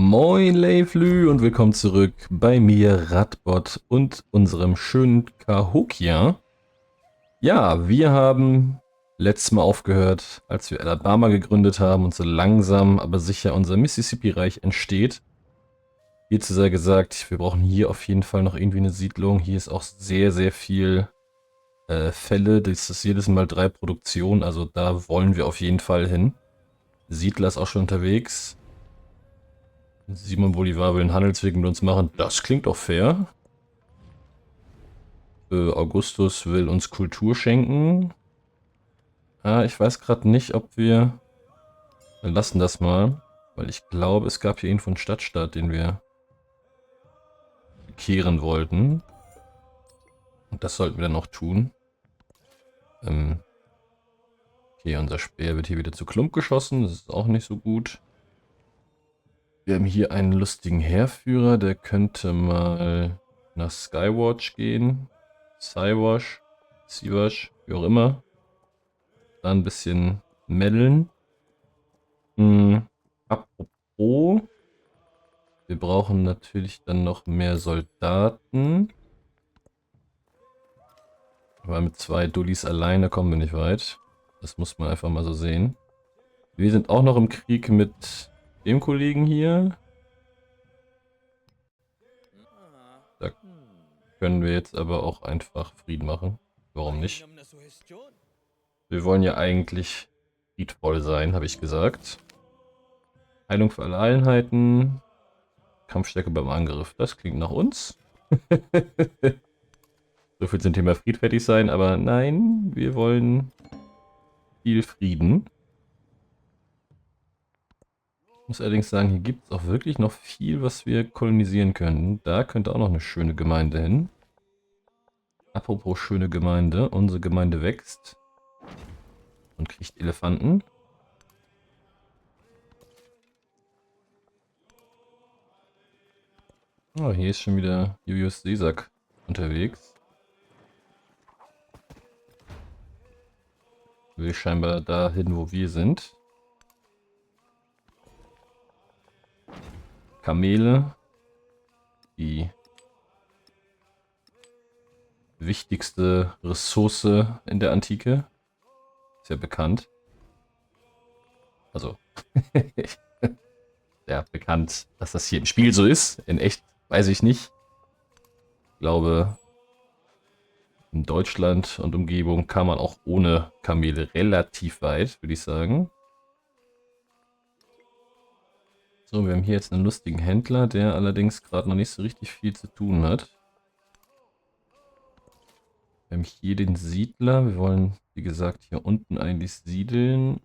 Moin Leiflü und willkommen zurück bei mir, Radbot und unserem schönen Cahokia. Ja, wir haben letztes Mal aufgehört, als wir Alabama gegründet haben und so langsam, aber sicher unser Mississippi-Reich entsteht. Jetzt ist ja gesagt, wir brauchen hier auf jeden Fall noch irgendwie eine Siedlung. Hier ist auch sehr, sehr viel Fälle. Das ist jedes Mal 3 Produktionen, also da wollen wir auf jeden Fall hin. Siedler ist auch schon unterwegs. Simon Bolivar will einen Handelsweg mit uns machen. Das klingt doch fair. Augustus will uns Kultur schenken. Ich weiß gerade nicht, ob wir... Wir lassen das mal. Weil ich glaube, es gab hier irgendwo einen Stadtstaat, den wir kehren wollten. Und das sollten wir dann auch tun. Okay, unser Speer wird hier wieder zu Klump geschossen. Das ist auch nicht so gut. Wir haben hier einen lustigen Heerführer. Der könnte mal nach Skywatch gehen. Cywash, wie auch immer. Da ein bisschen meddeln. Apropos, wir brauchen natürlich dann noch mehr Soldaten. Weil mit 2 Dullis alleine kommen wir nicht weit. Das muss man einfach mal so sehen. Wir sind auch noch im Krieg mit dem Kollegen hier. Da können wir jetzt aber auch einfach Frieden machen. Warum nicht? Wir wollen ja eigentlich friedvoll sein, habe ich gesagt. Heilung für alle Einheiten. Kampfstärke beim Angriff. Das klingt nach uns. So viel zum Thema friedfertig sein, aber nein, wir wollen viel Frieden. Ich muss allerdings sagen, hier gibt es auch wirklich noch viel, was wir kolonisieren können. Da könnte auch noch eine schöne Gemeinde hin. Apropos schöne Gemeinde, unsere Gemeinde wächst und kriegt Elefanten. Oh, hier ist schon wieder Julius Caesar unterwegs. Will scheinbar dahin, wo wir sind. Kamele. Die wichtigste Ressource in der Antike. Ist ja bekannt. Also, ja, bekannt, dass das hier im Spiel so ist. In echt weiß ich nicht. Ich glaube, in Deutschland und Umgebung kam man auch ohne Kamele relativ weit, würde ich sagen. So, wir haben hier jetzt einen lustigen Händler, der allerdings gerade noch nicht so richtig viel zu tun hat. Wir haben hier den Siedler. Wir wollen, wie gesagt, hier unten eigentlich siedeln.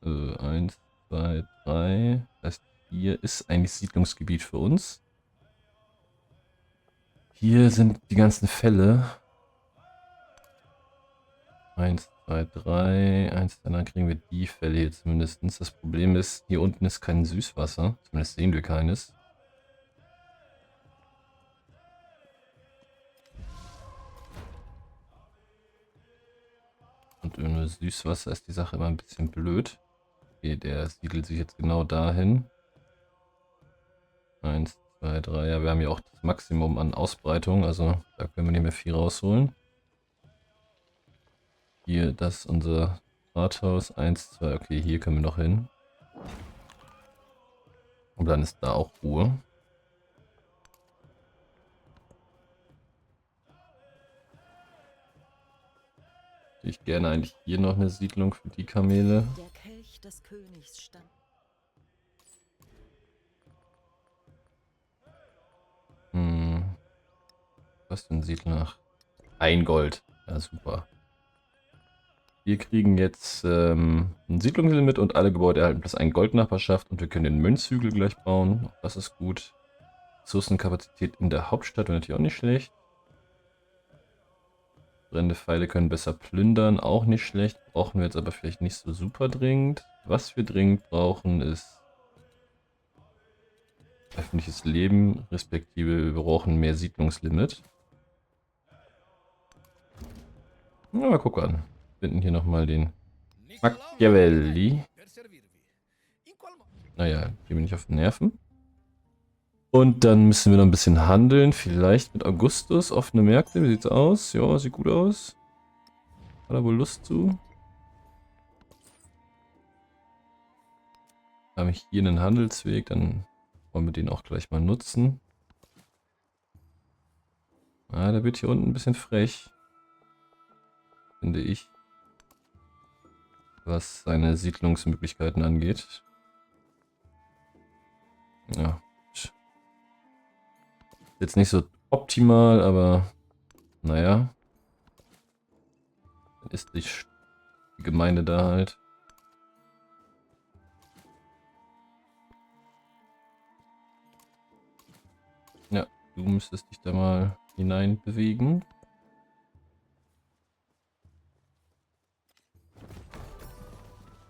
1, 2, 3. Das heißt, hier ist eigentlich Siedlungsgebiet für uns. Hier sind die ganzen Fälle. 1, 2, 3. 1, dann kriegen wir die Fälle hier zumindest. Das Problem ist, hier unten ist kein Süßwasser. Zumindest sehen wir keines. Und ohne Süßwasser ist die Sache immer ein bisschen blöd. Okay, der siedelt sich jetzt genau dahin. 1, 2, 3. Ja, wir haben ja auch das Maximum an Ausbreitung, also da können wir nicht mehr viel rausholen. Hier, das ist unser Rathaus. 1, 2, okay, hier können wir noch hin. Und dann ist da auch Ruhe. Ich gerne eigentlich hier noch eine Siedlung für die Kamele. Der Kelch des Königs stand. Was denn Siedler nach? 1 Gold. Ja, super. Wir kriegen jetzt ein Siedlungslimit und alle Gebäude erhalten plus 1 Goldnachbarschaft und wir können den Mönchshügel gleich bauen. Das ist gut. Ressourcenkapazität in der Hauptstadt wäre natürlich auch nicht schlecht. Brennende Pfeile können besser plündern, auch nicht schlecht. Brauchen wir jetzt aber vielleicht nicht so super dringend. Was wir dringend brauchen ist öffentliches Leben, respektive wir brauchen mehr Siedlungslimit. Na, guck an. Finden hier nochmal den Machiavelli. Naja, gehen wir nicht auf den Nerven. Und dann müssen wir noch ein bisschen handeln. Vielleicht mit Augustus. Offene Märkte. Wie sieht's aus? Ja, sieht gut aus. Hat er wohl Lust zu? Wir haben hier einen Handelsweg. Dann wollen wir den auch gleich mal nutzen. Ah, der wird hier unten ein bisschen frech. Finde ich. Was seine Siedlungsmöglichkeiten angeht. Ja. Jetzt nicht so optimal, aber naja. Dann ist die Gemeinde da halt. Ja, du müsstest dich da mal hinein bewegen.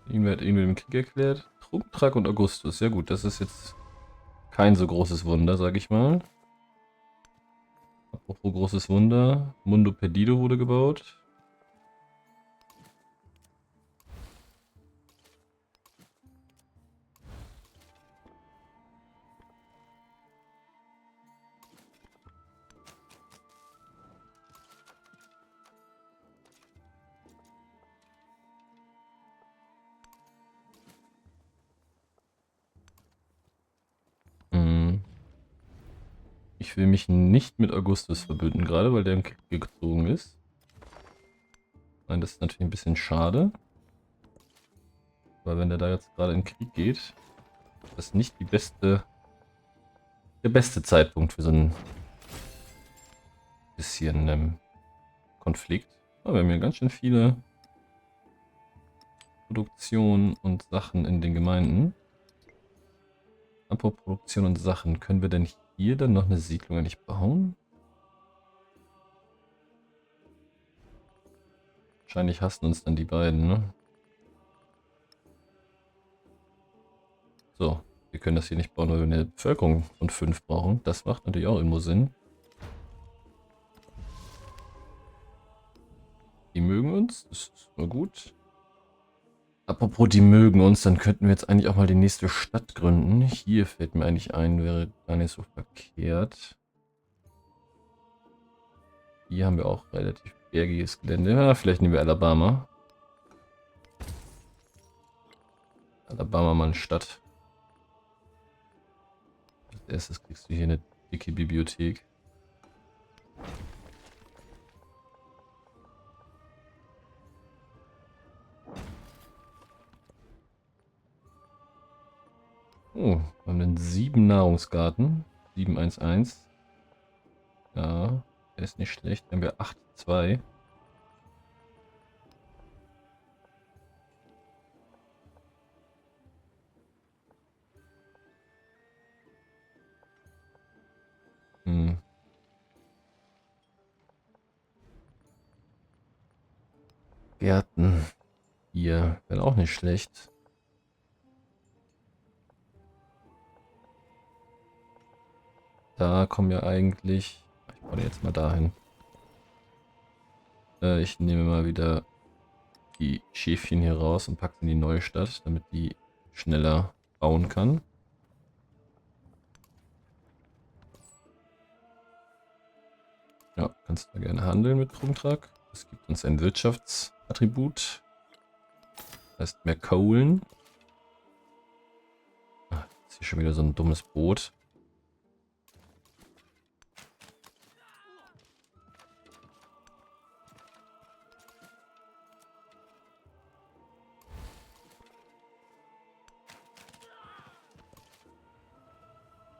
Irgendwer hat irgendwie den Krieg erklärt. Trugtrag und Augustus. Ja gut, das ist jetzt kein so großes Wunder, sag ich mal. Apropos großes Wunder. Mundo Perdido wurde gebaut. Hm. Ich will mich nicht mit Augustus verbünden, gerade weil der im Krieg gezogen ist. Nein, das ist natürlich ein bisschen schade. Weil wenn der da jetzt gerade in den Krieg geht, ist das nicht der beste Zeitpunkt für so ein bisschen Konflikt. Aber wir haben ja ganz schön viele Produktionen und Sachen in den Gemeinden. Apropos Produktion und Sachen, können wir denn hier dann noch eine Siedlung eigentlich bauen? Wahrscheinlich hassen uns dann die beiden, ne? So, wir können das hier nicht bauen, weil wir eine Bevölkerung von 5 brauchen. Das macht natürlich auch irgendwo Sinn. Die mögen uns, das ist mal gut. Apropos, die mögen uns, dann könnten wir jetzt eigentlich auch mal die nächste Stadt gründen. Hier fällt mir eigentlich ein, wäre gar nicht so verkehrt. Hier haben wir auch relativ bergiges Gelände. Ja, vielleicht nehmen wir Alabama. Alabama mal eine Stadt. Als erstes kriegst du hier eine dicke Bibliothek. Oh, wir haben einen 7 Nahrungsgarten. 711. Ja, der ist nicht schlecht. Dann haben wir 8,2. Hm. Gärten. Hier wären auch nicht schlecht. Da kommen ja eigentlich... Ich baue jetzt mal dahin. Ich nehme mal wieder die Schäfchen hier raus und packe sie in die neue Stadt, damit die schneller bauen kann. Ja, kannst du gerne handeln mit Trugtrag. Das gibt uns ein Wirtschaftsattribut. Das heißt mehr Kohlen. Ah, das ist hier schon wieder so ein dummes Boot.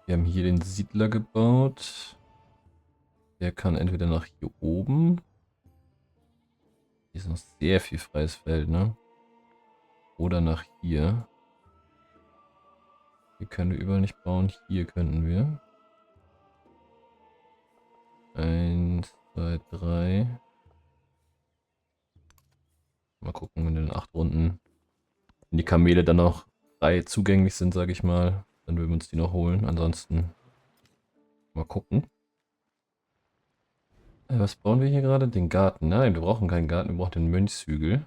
Wir haben hier den Siedler gebaut. Der kann entweder nach hier oben. Hier ist noch sehr viel freies Feld, ne? Oder nach hier. Hier können wir überall nicht bauen. Hier könnten wir. 1, 2, 3. Mal gucken, wenn in den 8 Runden, wenn die Kamele dann noch frei zugänglich sind, sage ich mal, dann würden wir uns die noch holen. Ansonsten mal gucken. Was bauen wir hier gerade? Den Garten. Nein, wir brauchen keinen Garten, wir brauchen den Mönchshügel.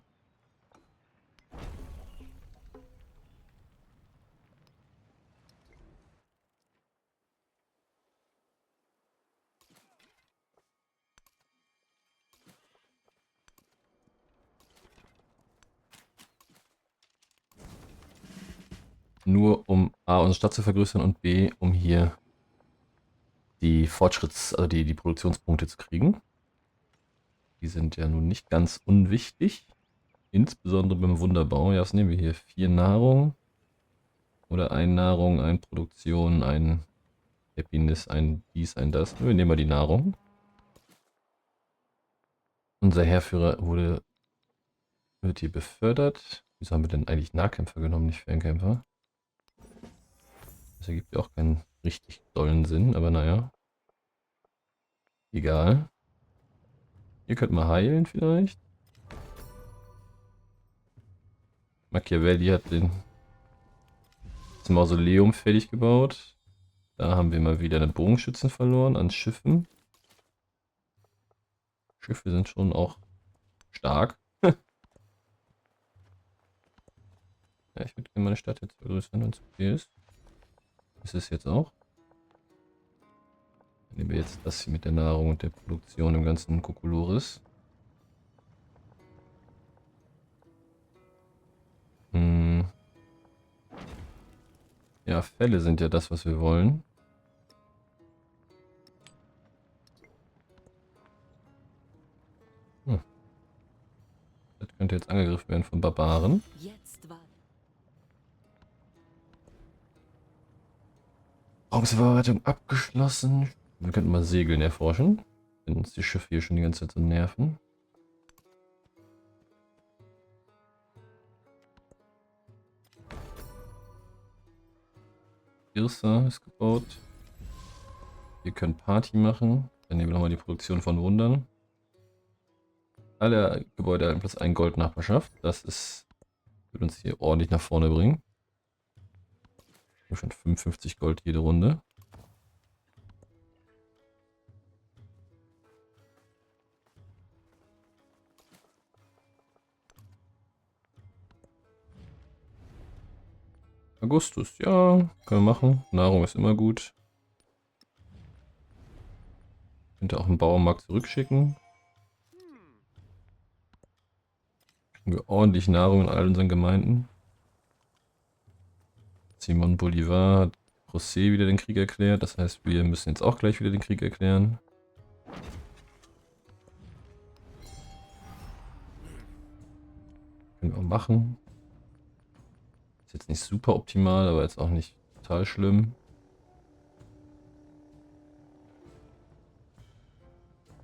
nur um A, unsere Stadt zu vergrößern und B, um hier die also die Produktionspunkte zu kriegen. Die sind ja nun nicht ganz unwichtig. Insbesondere beim Wunderbau. Ja, was nehmen wir hier? 4 Nahrung. Oder 1 Nahrung, 1 Produktion, 1 Happiness, ein dies, ein das. Wir nehmen mal die Nahrung. Unser Heerführer wird hier befördert. Wieso haben wir denn eigentlich Nahkämpfer genommen, nicht Fernkämpfer? Das ergibt ja auch keinen richtig dollen Sinn, aber naja. Egal. Ihr könnt mal heilen vielleicht. Machiavelli hat das Mausoleum fertig gebaut. Da haben wir mal wieder eine Bogenschützen verloren an Schiffen. Schiffe sind schon auch stark. Ja, ich würde gerne meine Stadt jetzt vergrößern, wenn es okay ist. Ist es jetzt auch. Dann nehmen wir jetzt das hier mit der Nahrung und der Produktion im ganzen Kokolores. Ja, Fälle sind ja das, was wir wollen. Das könnte jetzt angegriffen werden von Barbaren. Jetzt war Bronzeverarbeitung abgeschlossen. Wir könnten mal Segeln erforschen. Wenn uns die Schiffe hier schon die ganze Zeit so nerven. Irsa ist gebaut. Wir können Party machen. Dann nehmen wir nochmal die Produktion von Wundern. Alle Gebäude erhalten plus 1 Gold Nachbarschaft. Wird uns hier ordentlich nach vorne bringen. Schon 55 Gold jede Runde. Augustus, ja, können wir machen. Nahrung ist immer gut. Könnte auch einen Bauernmarkt zurückschicken. Kriegen wir ordentlich Nahrung in all unseren Gemeinden. Simon Bolivar hat José wieder den Krieg erklärt. Das heißt, wir müssen jetzt auch gleich wieder den Krieg erklären. Können wir auch machen. Ist jetzt nicht super optimal, aber jetzt auch nicht total schlimm.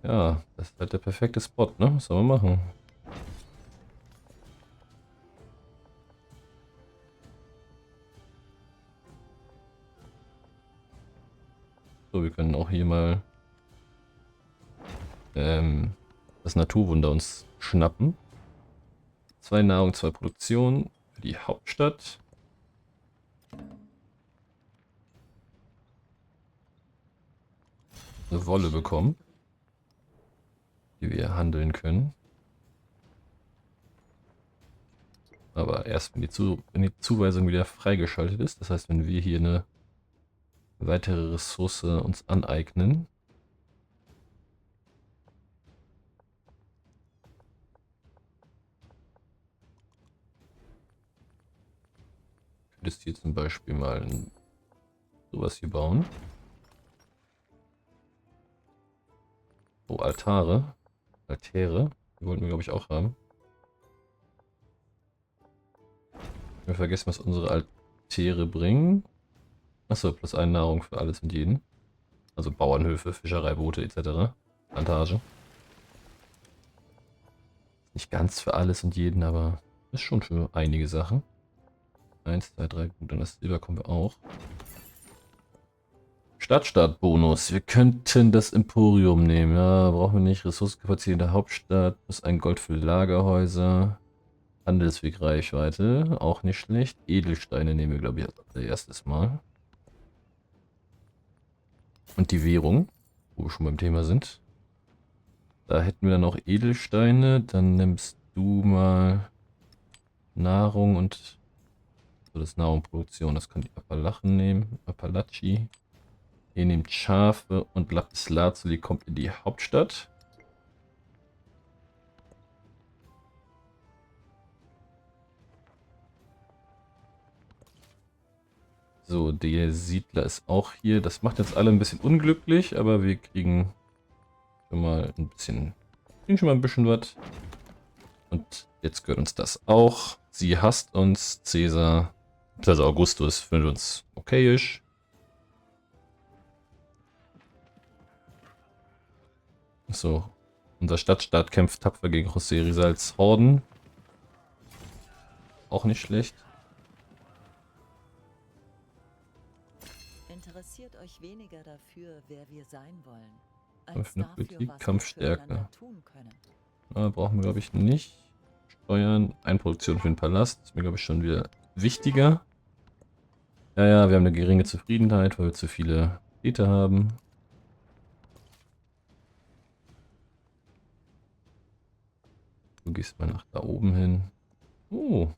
Ja, das ist halt der perfekte Spot, ne? Was soll man machen? So, wir können auch hier mal das Naturwunder uns schnappen. 2 Nahrung, 2 Produktion für die Hauptstadt. Eine Wolle bekommen, die wir handeln können. Aber erst wenn die Zuweisung wieder freigeschaltet ist, das heißt, wenn wir hier eine weitere Ressource uns aneignen. Könntest hier zum Beispiel mal sowas hier bauen. Oh, Altäre. Die wollten wir, glaube ich, auch haben. Wir vergessen, was unsere Altäre bringen. Achso, plus 1 Nahrung für alles und jeden. Also Bauernhöfe, Fischereiboote etc. Plantage. Nicht ganz für alles und jeden, aber ist schon für einige Sachen. 1, 2, 3, gut, dann das Silber kommen wir auch. Stadtstartbonus. Wir könnten das Emporium nehmen. Ja, brauchen wir nicht. Ressourcenkapazität in der Hauptstadt. Plus 1 Gold für Lagerhäuser. Handelswegreichweite. Auch nicht schlecht. Edelsteine nehmen wir, glaube ich, als erstes Mal. Und die Währung, wo wir schon beim Thema sind. Da hätten wir dann auch Edelsteine. Dann nimmst du mal Nahrung und so, das Nahrungsproduktion. Das kann die Appalachen nehmen. Appalachie. Ihr nehmt Schafe und Lapislazuli kommt in die Hauptstadt. So, der Siedler ist auch hier. Das macht jetzt alle ein bisschen unglücklich, aber wir kriegen schon mal ein bisschen, was. Und jetzt gehört uns das auch. Sie hasst uns, Caesar. Also Augustus findet uns okayisch. So, unser Stadtstaat kämpft tapfer gegen José Rizals Horden. Auch nicht schlecht. Interessiert euch weniger dafür, wer wir sein wollen, Für als eine dafür, Politik, was wir Kampfstärke. füreinander tun können. Brauchen wir, glaube ich, nicht. Steuern, Einproduktion für den Palast. Ist mir, glaube ich, schon wieder wichtiger. Ja, wir haben eine geringe Zufriedenheit, weil wir zu viele Städte haben. Du gehst mal nach da oben hin. Oh.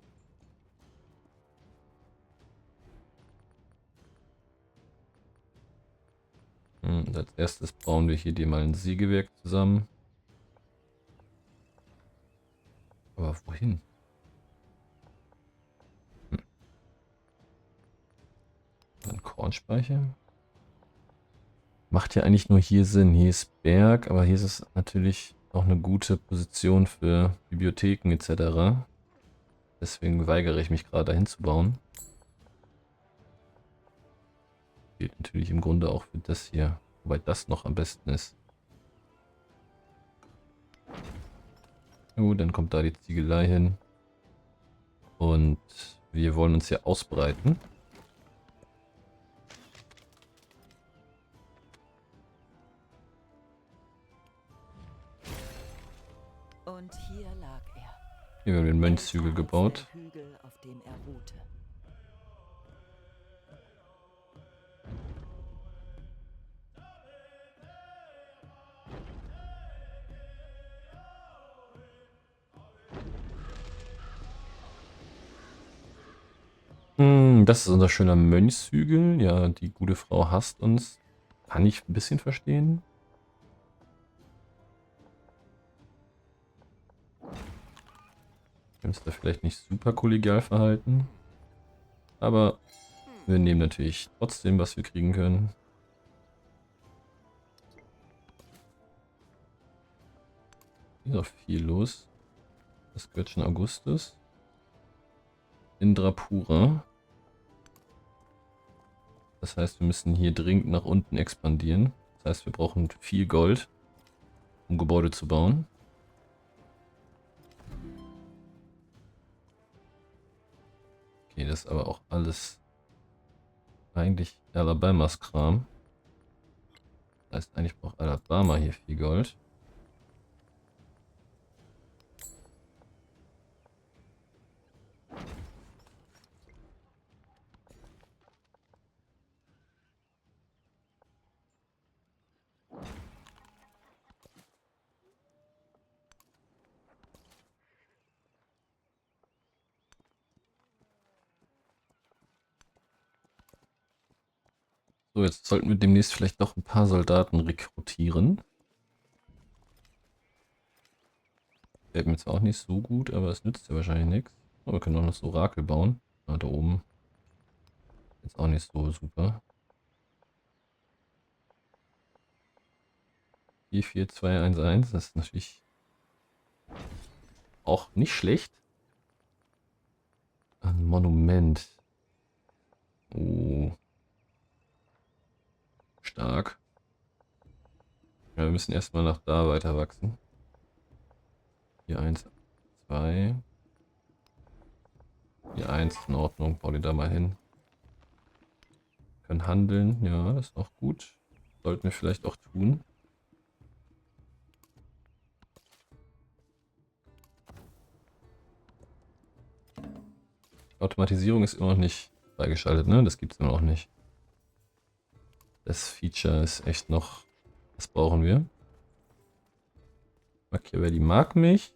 Und als erstes bauen wir hier dir mal ein Sägewerk zusammen. Aber wohin? Ein Kornspeicher? Macht ja eigentlich nur hier Sinn. Hier ist Berg, aber hier ist es natürlich auch eine gute Position für Bibliotheken etc. Deswegen weigere ich mich gerade dahin zu bauen. Gilt natürlich im Grunde auch für das hier. Wobei das noch am besten ist. Dann kommt da die Ziegelei hin. Und wir wollen uns hier ausbreiten. Und hier lag er. Hier haben wir den Mönchshügel Älter als gebaut. der Hügel, auf dem er ruhte. Das ist unser schöner Mönchshügel. Ja, die gute Frau hasst uns. Kann ich ein bisschen verstehen. Wir uns da vielleicht nicht super kollegial verhalten. Aber wir nehmen natürlich trotzdem, was wir kriegen können. Hier ist noch viel los. Das gehört schon Augustus. Indrapura. Das heißt, wir müssen hier dringend nach unten expandieren. Das heißt, wir brauchen viel Gold, um Gebäude zu bauen. Okay, das ist aber auch alles eigentlich Alabamas Kram. Das heißt, eigentlich braucht Alabama hier viel Gold. So, jetzt sollten wir demnächst vielleicht doch ein paar Soldaten rekrutieren. Fällt mir zwar auch nicht so gut, aber es nützt ja wahrscheinlich nichts. Oh, wir können auch noch so Orakel bauen. Da oben. Jetzt auch nicht so super. 44211, das ist natürlich auch nicht schlecht. Ein Monument. Oh. Stark. Ja, wir müssen erstmal nach da weiter wachsen. Hier 1, 2. Hier 1 in Ordnung. Bau die da mal hin. Können handeln. Ja, das ist auch gut. Sollten wir vielleicht auch tun. Automatisierung ist immer noch nicht freigeschaltet, ne? Das gibt es immer noch nicht. Das Feature ist echt noch... Was brauchen wir? Machiavelli mag mich.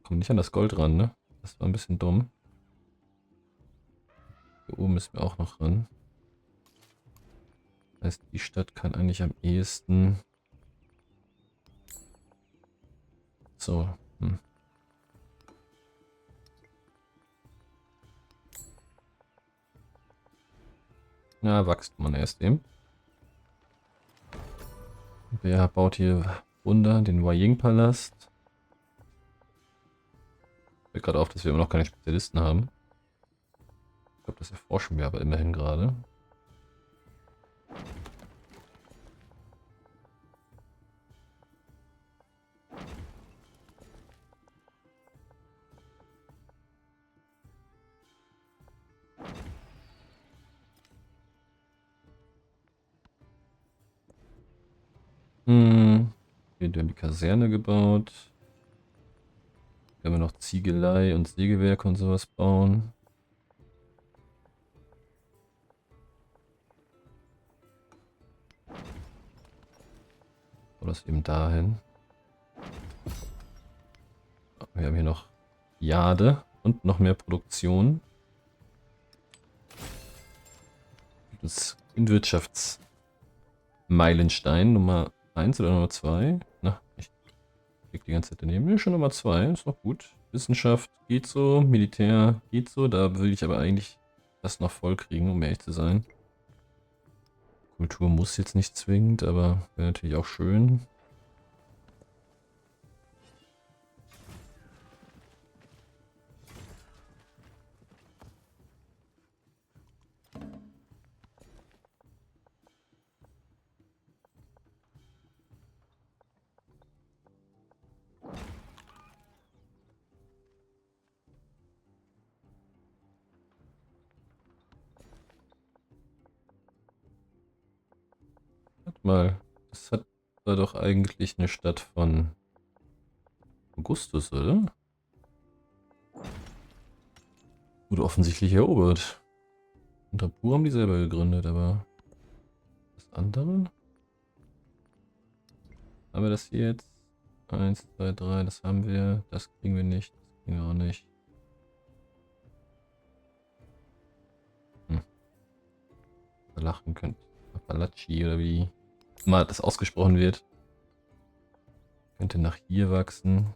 Kommt nicht an das Gold ran, ne? Das war ein bisschen dumm. Hier oben müssen wir auch noch ran. Das heißt, die Stadt kann eigentlich am ehesten... So. Ja, wächst man erst eben. Wer baut hier runter? Den Waying-Palast. Fällt gerade auf, dass wir immer noch keine Spezialisten haben. Ich glaube, das erforschen wir aber immerhin gerade. Hier haben die Kaserne gebaut. Können wir noch Ziegelei und Sägewerk und sowas bauen. Oder das eben dahin. Wir haben hier noch Jade und noch mehr Produktion. Das Wirtschaftsmeilenstein Nummer 1 oder Nummer 2. Na, ich krieg die ganze Zeit daneben. Nee, schon Nummer 2, ist noch gut. Wissenschaft geht so, Militär geht so. Da will ich aber eigentlich das noch voll kriegen, um ehrlich zu sein. Kultur muss jetzt nicht zwingend, aber wäre natürlich auch schön. Warte mal, war doch eigentlich eine Stadt von Augustus, oder? Wurde offensichtlich erobert. Und Rapur haben die selber gegründet, aber das andere? Haben wir das hier jetzt? 1, 2, 3, das haben wir. Das kriegen wir nicht. Das kriegen wir auch nicht. Lachen könnt. Appalachie oder wie mal das ausgesprochen wird. Könnte nach hier wachsen.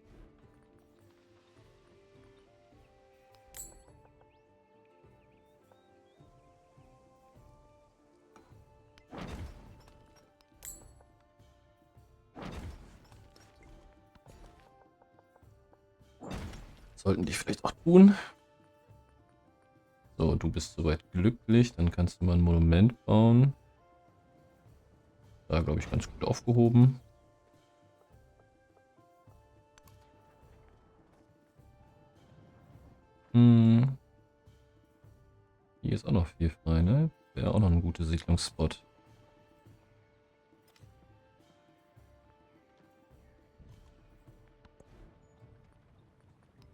Sollten die vielleicht auch tun. So, du bist soweit glücklich. Dann kannst du mal ein Monument bauen. Da glaube ich ganz gut aufgehoben. Hm. Hier ist auch noch viel frei, ne? Wäre auch noch ein guter Siedlungsspot.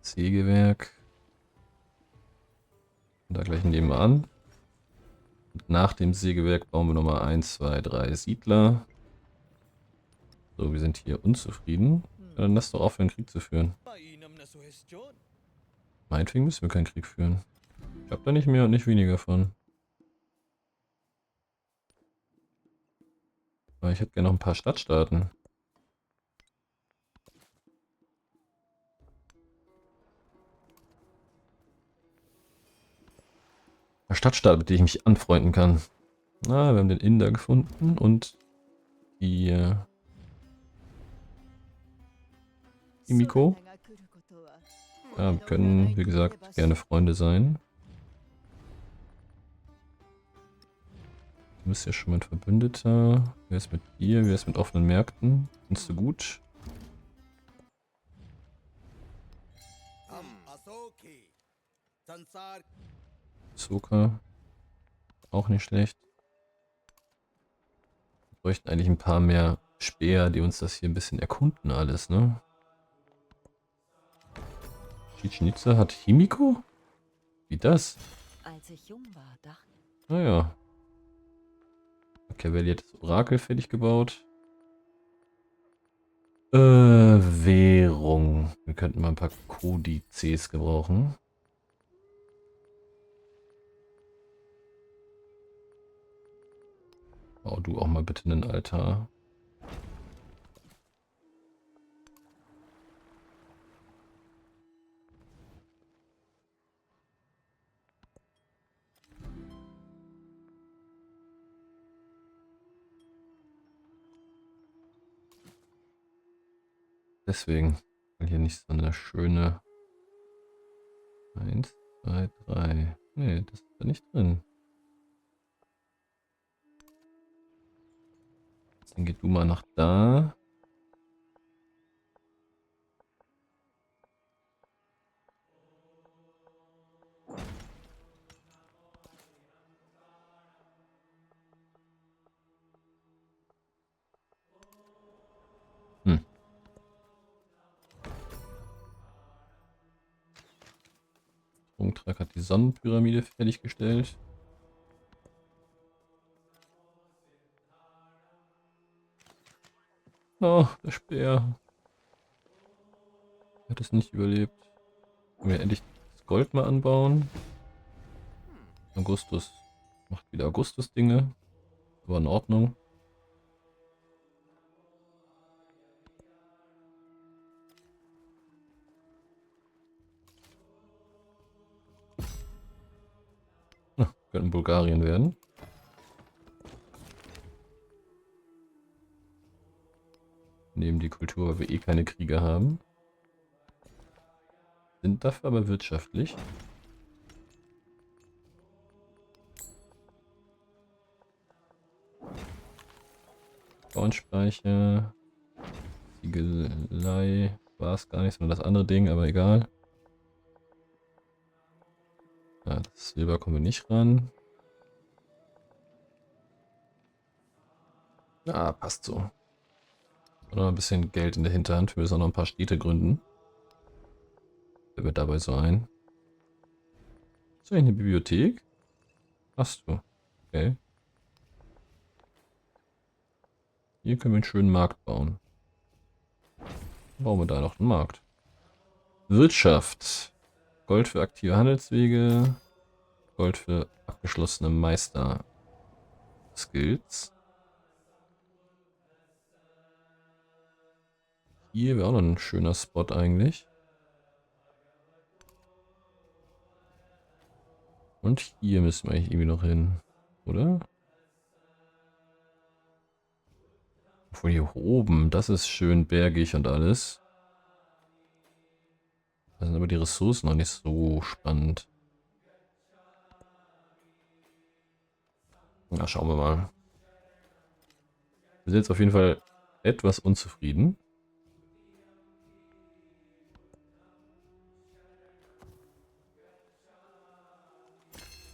Sägewerk. Da gleich nebenan. Und nach dem Sägewerk bauen wir nochmal 1, 2, 3 Siedler. So, wir sind hier unzufrieden. Ja, dann lass doch aufhören, Krieg zu führen. Meinetwegen müssen wir keinen Krieg führen. Ich habe da nicht mehr und nicht weniger von. Aber ich hätte gerne noch ein paar Stadtstaaten. Eine Stadtstaat, mit der ich mich anfreunden kann. Ah, wir haben den Inder gefunden und die Himiko. Ja, wir können, wie gesagt, gerne Freunde sein. Du bist ja schon mein Verbündeter. Wer ist mit dir? Wer ist mit offenen Märkten? Findest du gut? Zucker. Auch nicht schlecht. Wir bräuchten eigentlich ein paar mehr Späher, die uns das hier ein bisschen erkunden alles, ne? Chichen Itza hat Himiko? Wie das? Als ich jung war, dachte Naja. Machiavelli hat das Orakel fertig gebaut. Währung. Wir könnten mal ein paar Kodizes gebrauchen. Bau du auch mal bitte einen Altar. Deswegen, weil hier nicht so eine schöne 1, 2, 3. Nee, das ist da nicht drin. Dann geh du mal nach da. Hm. Sprungtrag hat die Sonnenpyramide fertiggestellt. Oh, der Speer. Hat es nicht überlebt. Können wir endlich das Gold mal anbauen. Augustus macht wieder Augustus-Dinge. Aber in Ordnung. Könnten Bulgarien werden. Nehmen die Kultur, weil wir eh keine Kriege haben. Sind dafür aber wirtschaftlich. Kornspeicher. Ziegelei. War es gar nicht, sondern das andere Ding, aber egal. Ja, das Silber kommen wir nicht ran. Ah, passt so. Noch ein bisschen Geld in der Hinterhand. Wir müssen auch noch ein paar Städte gründen. Wer wird dabei so ein? Ist eigentlich eine Bibliothek? Hast du. Okay. Hier können wir einen schönen Markt bauen. Bauen wir da noch einen Markt. Wirtschaft. Gold für aktive Handelswege. Gold für abgeschlossene Meister-Skills. Hier wäre auch noch ein schöner Spot eigentlich. Und hier müssen wir eigentlich irgendwie noch hin, oder? Obwohl hier oben, das ist schön bergig und alles. Da sind aber die Ressourcen noch nicht so spannend. Na, schauen wir mal. Wir sind jetzt auf jeden Fall etwas unzufrieden.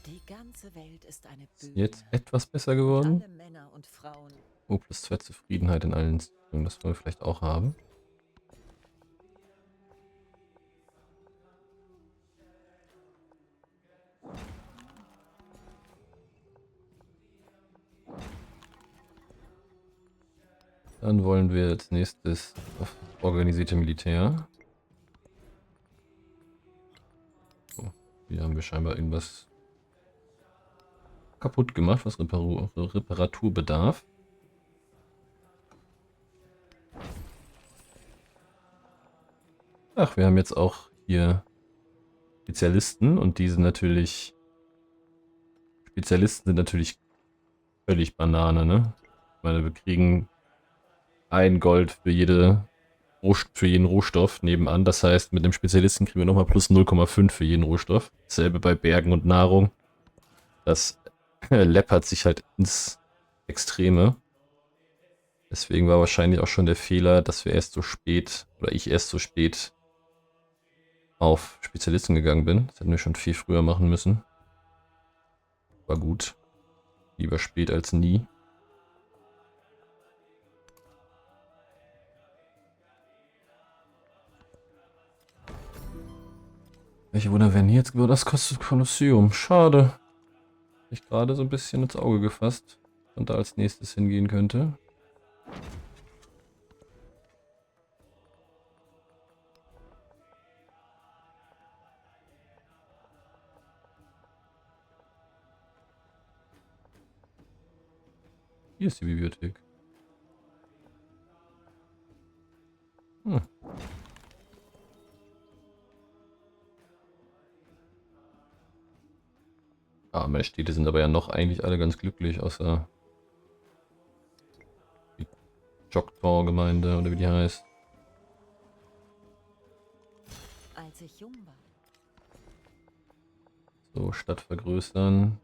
Die ganze Welt ist eine Bühne. Jetzt etwas besser Und geworden. alle Männer und Frauen. Oh, +2 Zufriedenheit in allen Institutionen. Das wollen wir vielleicht auch haben. Dann wollen wir als nächstes auf organisierte Militär. So, hier haben wir scheinbar irgendwas kaputt gemacht, was Reparatur bedarf. Ach, wir haben jetzt auch hier Spezialisten und die sind natürlich... Spezialisten sind natürlich völlig Banane, ne? Ich meine, wir kriegen 1 Gold für jeden Rohstoff nebenan. Das heißt, mit dem Spezialisten kriegen wir nochmal plus 0,5 für jeden Rohstoff. Dasselbe bei Bergen und Nahrung. Das läppert sich halt ins Extreme. Deswegen war wahrscheinlich auch schon der Fehler, dass wir erst so spät, oder ich erst so spät auf Spezialisten gegangen bin. Das hätten wir schon viel früher machen müssen. War gut. Lieber spät als nie. Welche Wunder werden hier jetzt gebaut? Das kostet Kolosseum. Schade. Ich gerade so ein bisschen ins Auge gefasst und da als nächstes hingehen könnte. Hier ist die Bibliothek. Hm. Ah, meine Städte sind aber ja noch eigentlich alle ganz glücklich, außer die Choctaw-Gemeinde oder wie die heißt. ich jung war. So, Stadt vergrößern.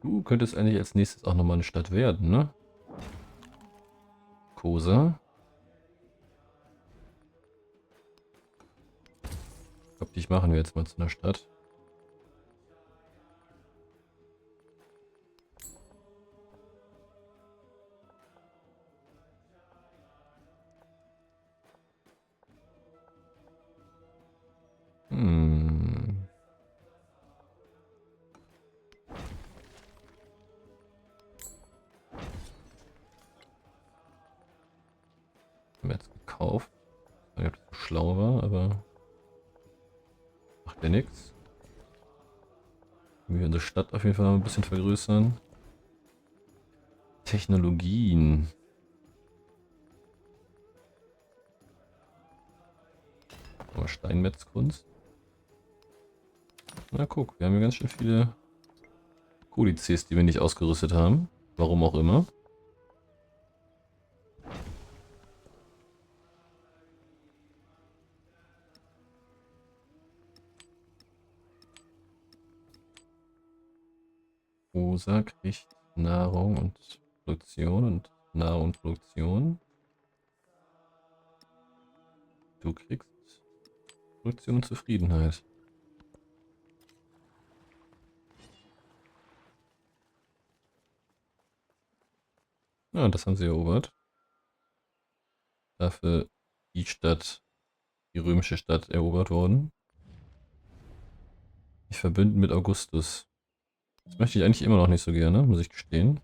Du könntest eigentlich als nächstes auch nochmal eine Stadt werden, ne? Kosa. Ich glaube, dich machen wir jetzt mal zu einer Stadt. Hm. Haben wir jetzt gekauft. Ich weiß nicht, ob das so schlau war, aber macht ja nichts. Wir unsere Stadt auf jeden Fall noch ein bisschen vergrößern. Technologien. Aber Steinmetzkunst. Na guck, wir haben hier ganz schön viele Kodizes, die wir nicht ausgerüstet haben. Warum auch immer. Rosa kriegt Nahrung und Produktion und Nahrung und Produktion. Du kriegst Produktion und Zufriedenheit. Ja, das haben sie erobert. Dafür die Stadt, die römische Stadt erobert worden. Ich verbünden mit Augustus. Das möchte ich eigentlich immer noch nicht so gerne, muss ich gestehen.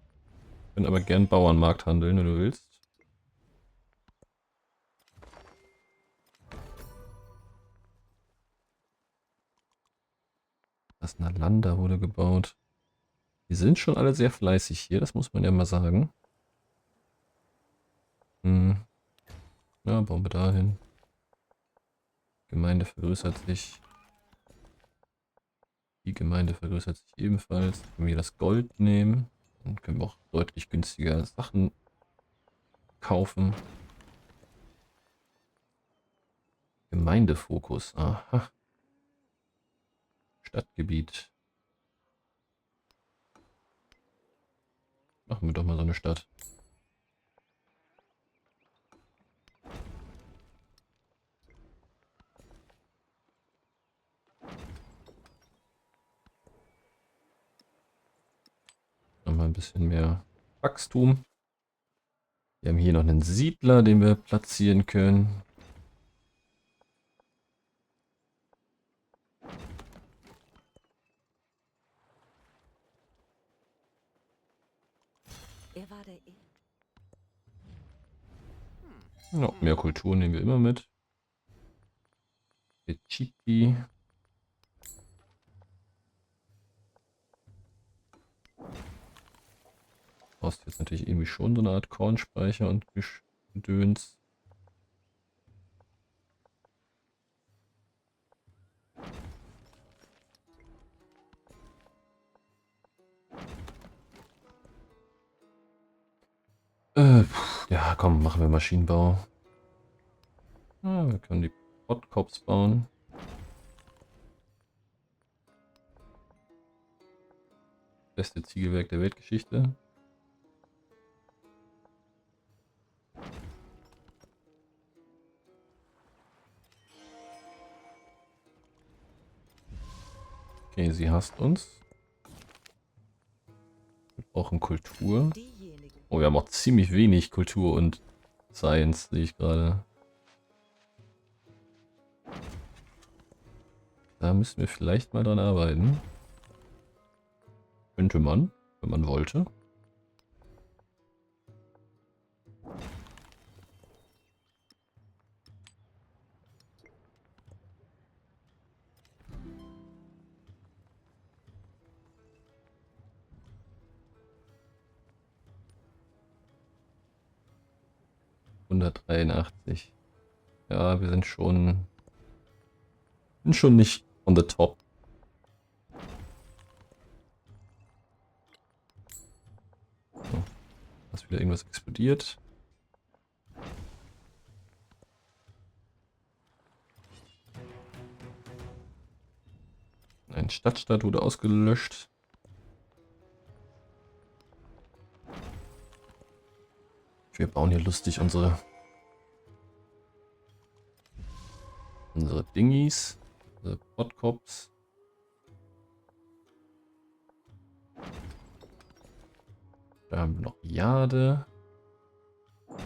Ich bin aber gern Bauernmarkt handeln, wenn du willst. Das Nalanda wurde gebaut. Die sind schon alle sehr fleißig hier, das muss man ja mal sagen. Hm. Ja, bauen wir dahin. Gemeinde vergrößert sich. Die Gemeinde vergrößert sich ebenfalls. Wenn wir das Gold nehmen, dann können wir auch deutlich günstiger Sachen kaufen. Gemeindefokus. Aha. Stadtgebiet. Machen wir doch mal so eine Stadt. Nochmal ein bisschen mehr Wachstum. Wir haben hier noch einen Siedler, den wir platzieren können. Er war der Ja, mehr Kultur nehmen wir immer mit. Chiti. Brauchst jetzt natürlich irgendwie schon so eine Art Kornspeicher und Gedöns. Ja, komm, machen wir Maschinenbau. Ah, wir können die Podcops bauen. Beste Ziegelwerk der Weltgeschichte. Okay, sie hasst uns. Wir brauchen Kultur. diejenigen. Oh, wir haben auch ziemlich wenig Kultur und Science, sehe ich gerade. Da müssen wir vielleicht mal dran arbeiten. Könnte man, wenn man wollte. ...183. Ja, wir sind schon nicht on the top. So, dass wieder irgendwas explodiert. Ein Stadtstaat wurde ausgelöscht. Wir bauen hier lustig unsere Dingis, unsere Podcops. Da haben wir noch Jade.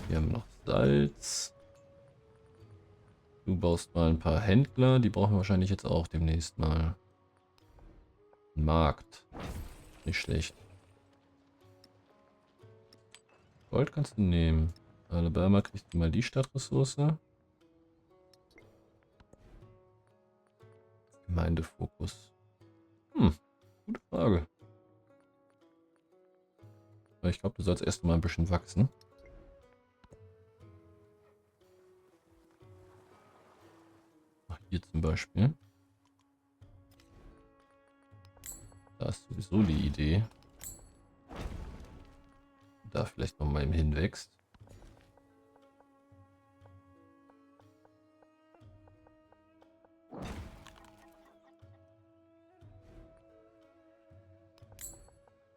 Wir haben noch Salz. Du baust mal ein paar Händler. Die brauchen wir wahrscheinlich jetzt auch demnächst mal. Ein Markt. Nicht schlecht. Gold kannst du nehmen. Alabama kriegst du mal die Stadtressource. Gemeindefokus. Gute Frage. Aber ich glaube, du sollst erst mal ein bisschen wachsen. Ach, hier zum Beispiel. Da ist sowieso die Idee. Da vielleicht noch mal hinwächst.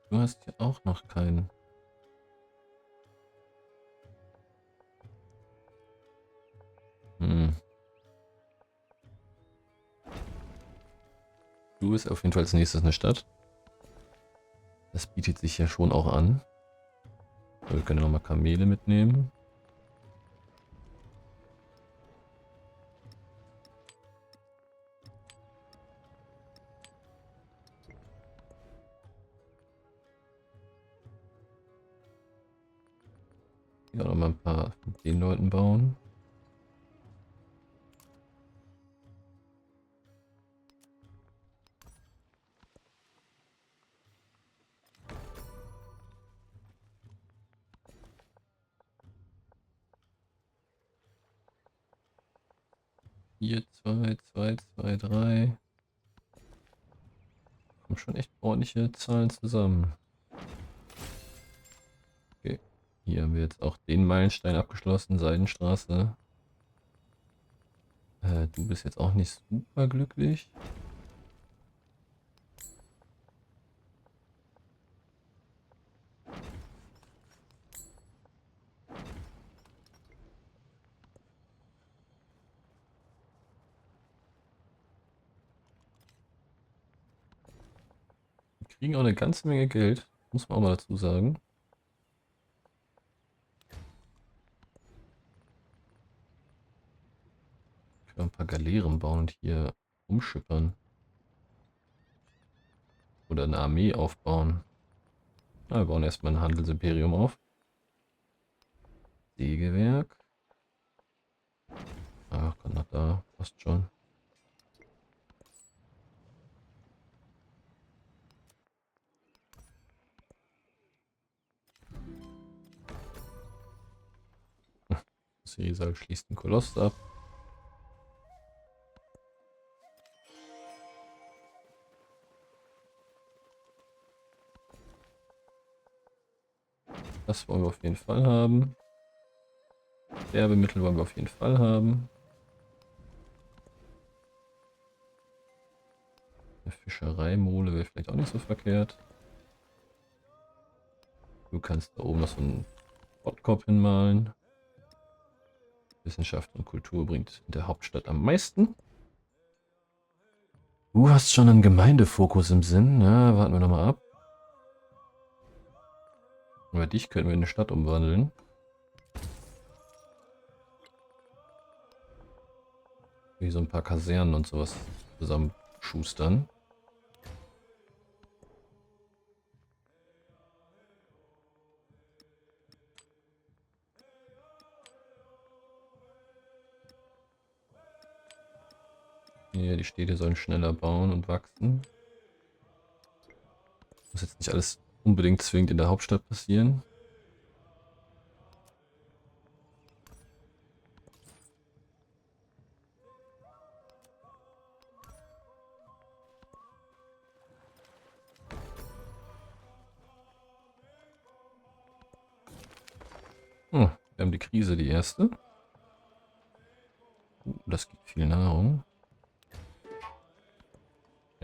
Du hast hier auch noch keinen. Du bist auf jeden Fall als nächstes eine Stadt. Das bietet sich ja schon auch an. So, wir können noch mal Kamele mitnehmen. Ja, noch mal ein paar mit den Leuten bauen. Hier 2, 2, 2, 3. Kommen schon echt ordentliche Zahlen zusammen. Okay. Hier haben wir jetzt auch den Meilenstein abgeschlossen, Seidenstraße. Du bist jetzt auch nicht super glücklich. Wir kriegen auch eine ganze Menge Geld, muss man auch mal dazu sagen. Können wir ein paar Galeeren bauen und hier umschippern. Oder eine Armee aufbauen. Na, wir bauen erstmal ein Handelsimperium auf. Sägewerk. Ach, kann nach da. Passt schon. Caesar schließt den Koloss ab. Das wollen wir auf jeden Fall haben. Werbemittel wollen wir auf jeden Fall haben. Eine Fischereimole wäre vielleicht auch nicht so verkehrt. Du kannst da oben noch so einen Bottkopf hinmalen. Wissenschaft und Kultur bringt in der Hauptstadt am meisten. Du hast schon einen Gemeindefokus im Sinn. Ja, warten wir nochmal ab. Über dich können wir in eine Stadt umwandeln. Wie so ein paar Kasernen und sowas zusammenschustern. Ja, die Städte sollen schneller bauen und wachsen. Muss jetzt nicht alles unbedingt zwingend in der Hauptstadt passieren. Wir haben die Krise, die erste. Das gibt viel Nahrung.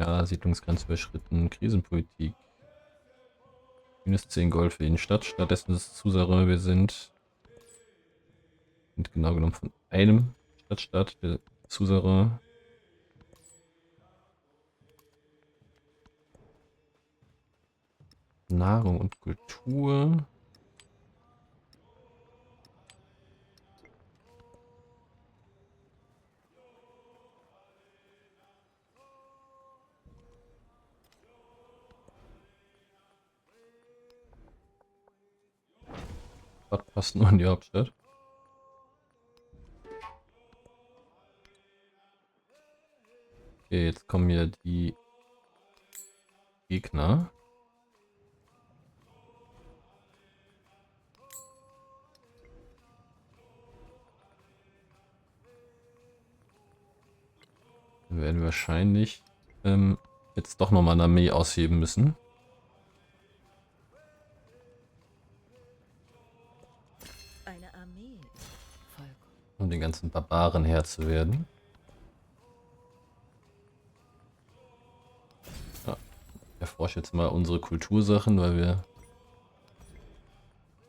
Ja, Siedlungsgrenze überschritten, Krisenpolitik. -10 Gold für jeden Stadt. Stattdessen ist es Zusara, wir sind genau genommen von einem Stadtstaat, der Zusara. Nahrung und Kultur. Was passt nur in die Hauptstadt? Okay, jetzt kommen hier die Gegner. Dann werden wir wahrscheinlich jetzt doch nochmal eine Armee ausheben müssen. Eine Armee ist vollkommen. Um den ganzen Barbaren Herr zu werden. Ja, ich erforsche jetzt mal unsere Kultursachen, weil wir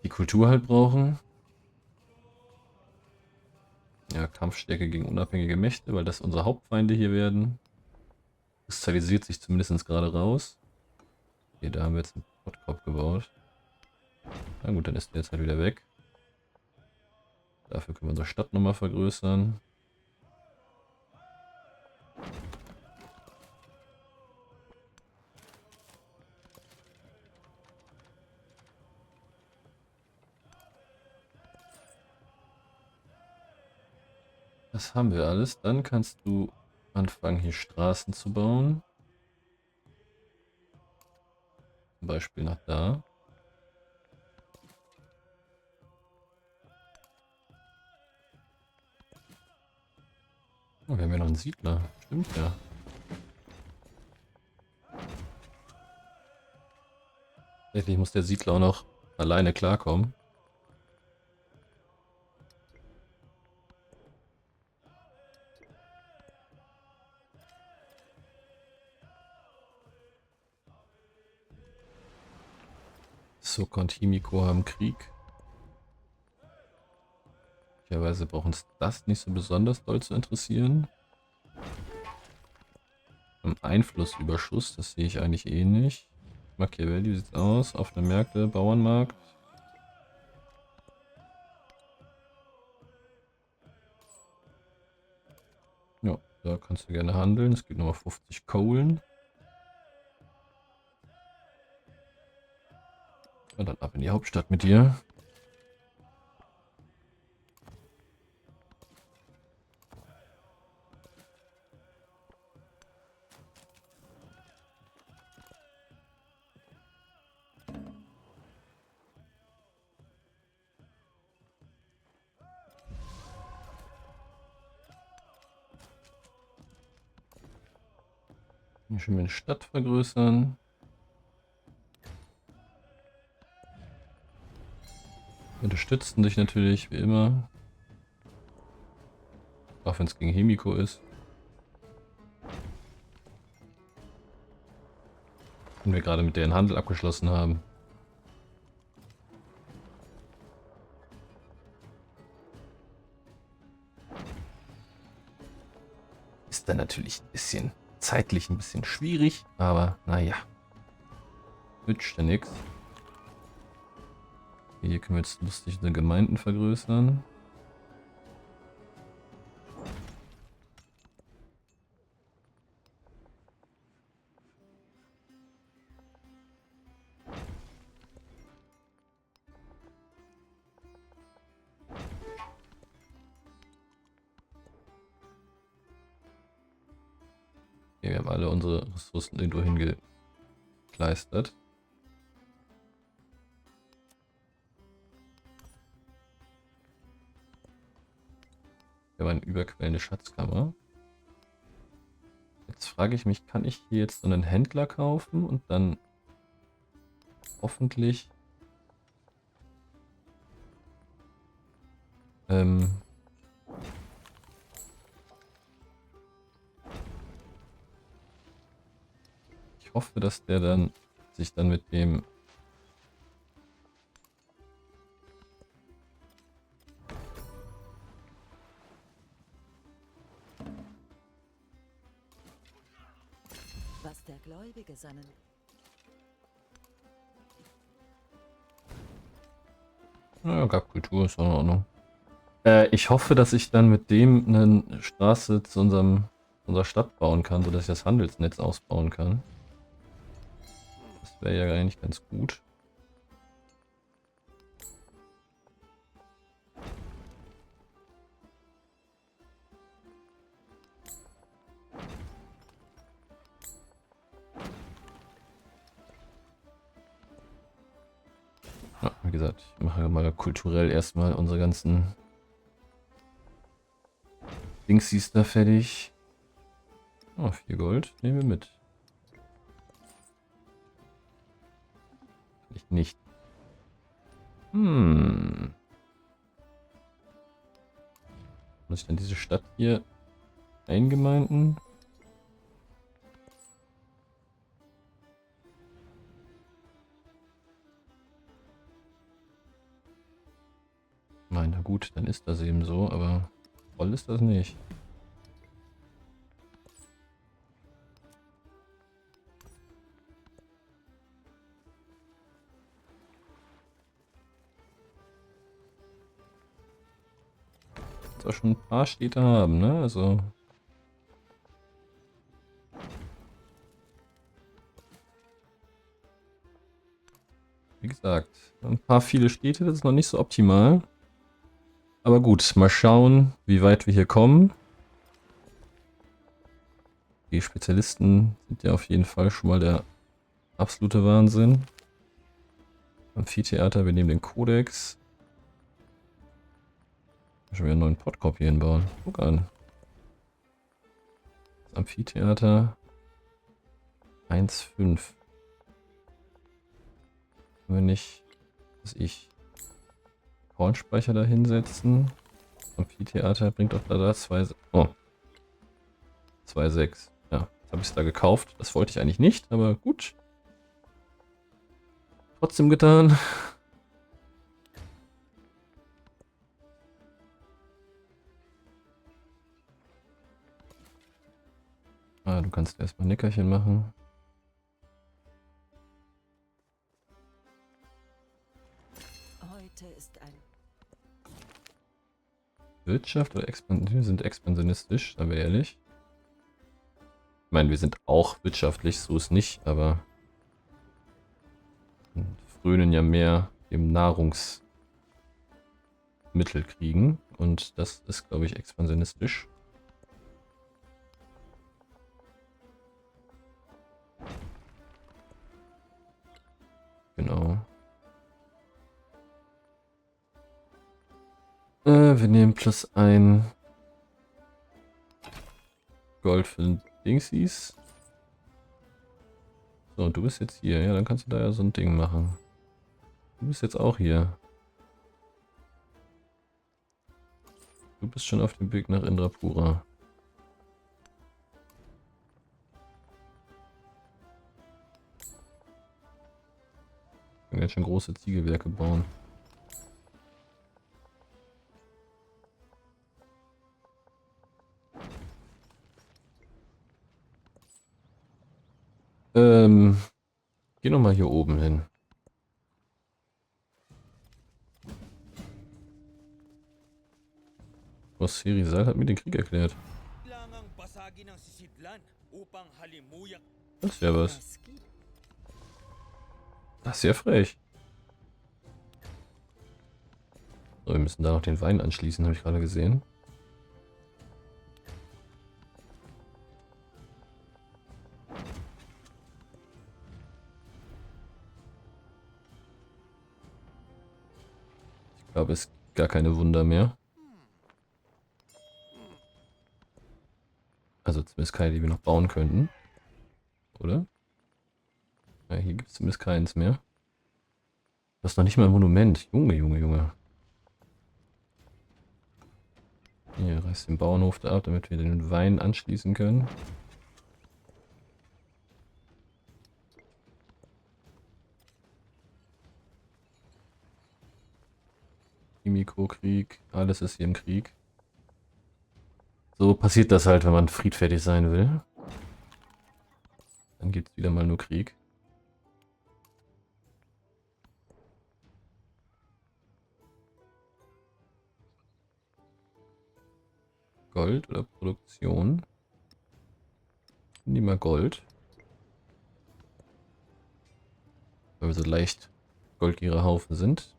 die Kultur halt brauchen. Ja, Kampfstärke gegen unabhängige Mächte, weil das unsere Hauptfeinde hier werden. Kristallisiert sich zumindest gerade raus. Okay, da haben wir jetzt einen Pottkopf gebaut. Na gut, dann ist der jetzt halt wieder weg. Dafür können wir unsere Stadt nochmal vergrößern. Das haben wir alles. Dann kannst du anfangen, hier Straßen zu bauen. Zum Beispiel nach da. Oh, wir haben ja noch einen Siedler. Stimmt ja. Tatsächlich muss der Siedler auch noch alleine klarkommen. Sokka und Himiko haben Krieg. Möglicherweise braucht uns das nicht so besonders doll zu interessieren. Im Einflussüberschuss, das sehe ich eigentlich eh nicht. Machiavelli, wie sieht's aus? Offene Märkte, Bauernmarkt. Ja, da kannst du gerne handeln. Es gibt nochmal 50 Kohlen. Und dann ab in die Hauptstadt mit dir. Hier schon mal die Stadt vergrößern. Wir unterstützen dich natürlich, wie immer. Auch wenn es gegen Himiko ist. Und wir gerade mit deren Handel abgeschlossen haben. Ist dann natürlich ein bisschen zeitlich ein bisschen schwierig, aber naja. Wünscht ja nichts. Hier können wir jetzt lustig unsere Gemeinden vergrößern. Okay, wir haben alle unsere Ressourcen irgendwo hingekleistert. Wir haben eine überquellende Schatzkammer. Jetzt frage ich mich, kann ich hier jetzt so einen Händler kaufen und dann hoffentlich Ich hoffe, dass der dann sich dann mit dem... Was der Gläubige seinen... Ja, gab Kultur, ist auch in Ordnung. Ich hoffe, dass ich dann mit dem eine Straße zu unserer Stadt bauen kann, sodass ich das Handelsnetz ausbauen kann. Das wäre ja eigentlich ganz gut. Ja, wie gesagt, ich mache mal kulturell erstmal unsere ganzen Dingsies da fertig. Oh, 4 Gold. Nehmen wir mit. Kann ich nicht. Muss ich dann diese Stadt hier eingemeinden? Nein, na gut, dann ist das eben so, aber voll ist das nicht. Jetzt auch schon ein paar Städte haben, ne? Also. Wie gesagt, ein paar viele Städte, das ist noch nicht so optimal. Aber gut, mal schauen, wie weit wir hier kommen. Die Spezialisten sind ja auf jeden Fall schon mal der absolute Wahnsinn. Amphitheater, wir nehmen den Kodex. Schon wieder einen neuen Podkorb hier hinbauen. Guck an. Das Amphitheater 1,5. Können wir nicht, was ich, Kornspeicher da hinsetzen? Amphitheater bringt doch da 2. Oh. 2,6. Ja, jetzt habe ich es da gekauft. Das wollte ich eigentlich nicht, aber gut. Trotzdem getan. Ah, du kannst erstmal ein Nickerchen machen. Heute ist ein... Wirtschaft oder Expansion? Wir sind expansionistisch, seien wir ehrlich. Ich meine, wir sind auch wirtschaftlich, so ist nicht, aber frönen ja mehr dem Nahrungsmittel kriegen und das ist, glaube ich, expansionistisch. Genau. Wir nehmen +1 Gold für den Dingsies. So, und du bist jetzt hier. Ja, dann kannst du da ja so ein Ding machen. Du bist jetzt auch hier. Du bist schon auf dem Weg nach Indrapura. Wir können jetzt schon große Ziegelwerke bauen. Geh noch mal hier oben hin. Osirisal hat mir den Krieg erklärt. Das ist ja was. Es gibt Das ist ja frech. So, wir müssen da noch den Wein anschließen, habe ich gerade gesehen. Ich glaube, es gibt gar keine Wunder mehr. Also zumindest keine, die wir noch bauen könnten. Oder? Ja, hier gibt es zumindest keins mehr. Das ist noch nicht mal ein Monument. Junge, Junge, Junge. Hier, reißt den Bauernhof da ab, damit wir den Wein anschließen können. Kimiko-Krieg, alles ist hier im Krieg. So passiert das halt, wenn man friedfertig sein will. Dann gibt es wieder mal nur Krieg. Gold oder Produktion? Nehmen wir Gold. Weil wir so leicht goldgiere Haufen sind.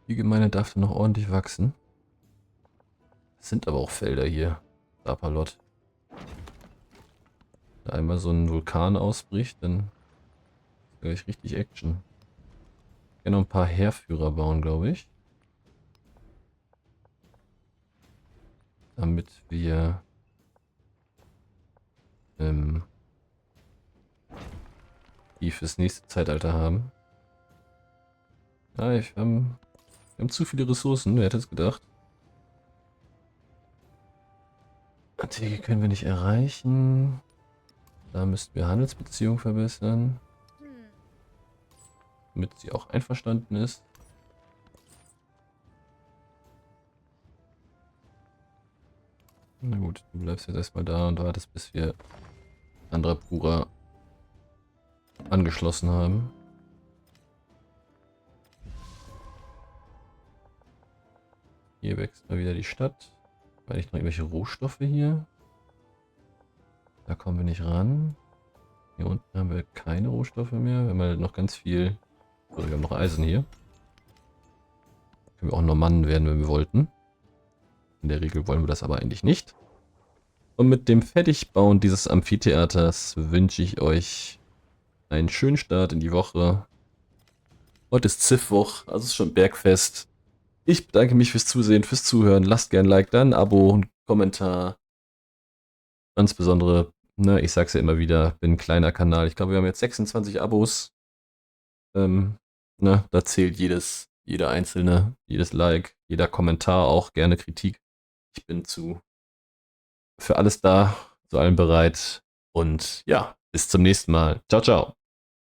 Die Gemeinde darf dann noch ordentlich wachsen. Es sind aber auch Felder hier. Sapalot. Da einmal so ein Vulkan ausbricht, dann ist gleich richtig Action. Ich kann noch ein paar Heerführer bauen, glaube ich. Damit wir die fürs nächste Zeitalter haben. Ja, wir haben zu viele Ressourcen, wer hätte es gedacht. Antike können wir nicht erreichen. Da müssten wir Handelsbeziehungen verbessern. Damit sie auch einverstanden ist. Na gut, du bleibst jetzt erstmal da und wartest, bis wir Andrapura angeschlossen haben. Hier wächst mal wieder die Stadt. Weil ich noch irgendwelche Rohstoffe hier. Da kommen wir nicht ran. Hier unten haben wir keine Rohstoffe mehr. Wir haben halt noch ganz viel. So, wir haben noch Eisen hier. Können wir auch Normannen werden, wenn wir wollten. In der Regel wollen wir das aber eigentlich nicht. Und mit dem Fertigbauen dieses Amphitheaters wünsche ich euch einen schönen Start in die Woche. Heute ist Ziffwoch, also ist schon Bergfest. Ich bedanke mich fürs Zusehen, fürs Zuhören. Lasst gerne ein Like da, ein Abo, einen Kommentar. Insbesondere, ne, ich sag's ja immer wieder, bin ein kleiner Kanal. Ich glaube, wir haben jetzt 26 Abos. Ne, da zählt jeder einzelne, jedes Like, jeder Kommentar, auch gerne Kritik. Ich bin für alles da, zu allem bereit. Und ja, bis zum nächsten Mal. Ciao, ciao.